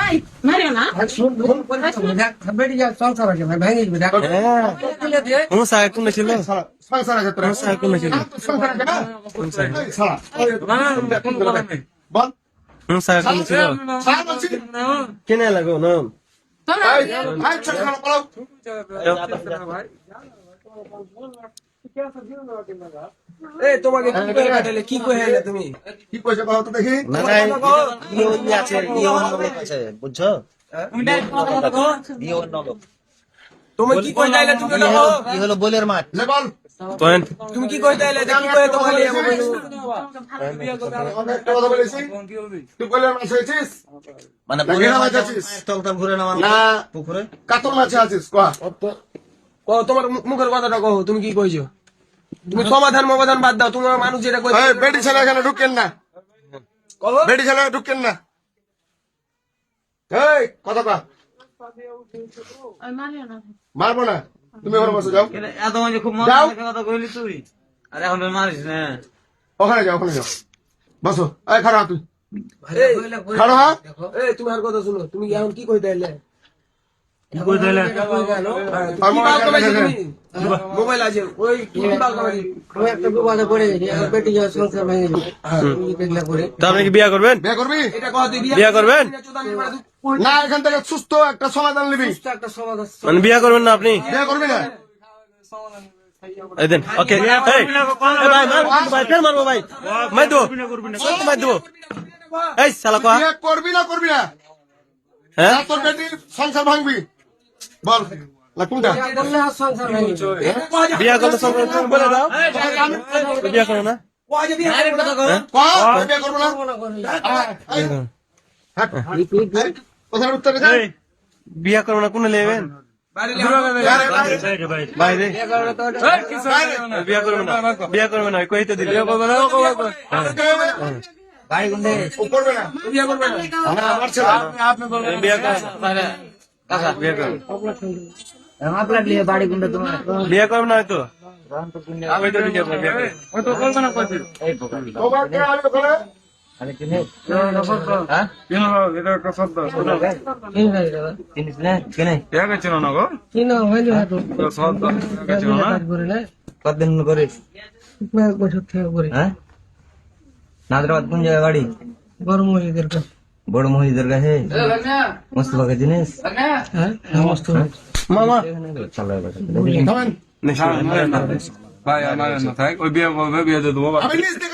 ভাই মারিও না বেটি যা সংসার আছে ভাই ভেঙে দিবে দেখো হুঁসা কোন ছিল সংসার আছে তোর হুঁসা কোন ছিল সংসার আছে না এই শালা বল হুঁসা কোন ছিল শালা বলছি কেনে লাগো নাম এই ভাই ছোট শালা পালাও এই তোমাকে কি করে কাটালে কি কই হেলে তুমি কি কইছে বাবা তো দেখি না ইয়ে আছে ইয়ে আছে বুঝছো ইয়ে নলো তুমি কি কই যাইলে তুমি দেখো কি হলো বলের মাঠ লে বল পয়েন্ট তুমি কি কই যাইলে কি কই তোমাকে নিয়ে আমি একটা কথা বলেছি তুই বলে মাছ হয়েছিস মানে বলের মাছ আছিস তলতাল ঘুরে না না পুকুরে কাতল মাছ আছিস কয়া ও তোমার মুখের কথাটা কও তুমি কি কইছো তুমি সমাধান বাদ দাও তোমার মানুষ যেটা কই এই বেটি ছেলে এখানে ঢুকেন না কও বেটি ছেলে ঢুকেন না এই কথা কয়া মারিও না মারবো না তুমি ওখানে বসে যাও এত মানে খুব যাও। মজা কথা কইলি তুই আর এখন মারিস না ওখানে যাও বসো এই খাড়া হ তুই এই খাড়া হ এই তুমি আর কথা শুনো তুমি এখন কি কই যাইলে কি কই দিলে কি বাল কমাইছো তুমি মোবাইল আছে ওই কি বাল কমাইছো একটা বিপদে পড়ে গেছি এখন বেটি যা সংসার ভেঙে দিবে দেখলা করে তো আপনি কি বিয়া করবেন বিয়ে করবি এটা কও তুই বিয়া করবেন না এখান থেকে সুস্থ একটা সমাধান নিবি একটা সমাধান মানে বিয়া করবেন না আপনি বিয়ে করবি না এই দেন ওকে এই ভাই ভাই ফের মারবো ভাই মাই দেবো মাই দেবো এই শালা কয়া বিয়ে করবি না হ্যাঁ না তোর বেটির সংসার ভাঙবি বল না কোনটা বললে আর সংসার ভেঙে দিবে বিয়া করলে সব বলে দাও বিয়া করো না বিয়ে করবো না কোথায় উত্তর বিয়া করো না কোনে লেবেন বাইরে বিয়া করবে না বিয়া করবে না কইতে দিলে করবে না বিয়া করবে না আমার ছেলে বিয়া করবে বিয়া করবে আপনার লিয়ে বাড়ি গুন্ডা তোমার বিয়া করবে না হয়তো হয়তো বিয়া করবে তোমাকে আমি ওখানে চিনিস না কেনে কি না হইলো হয়তো কাজ করে না কতদিন করিস এক বছর থেকে করে হ্যাঁ নাদরাবাদ কোন জায়গা বাড়ি বড় মহিলাদের কাছে বড় মহিদের কাছে মুস্তফাকে জিনিস হ্যাঁ সমস্ত মামা চলো থামেন ভাই আমার না থাক ওই বিয়া করবে বিয়া দিয়ে দেবো আমি নিজ থেকে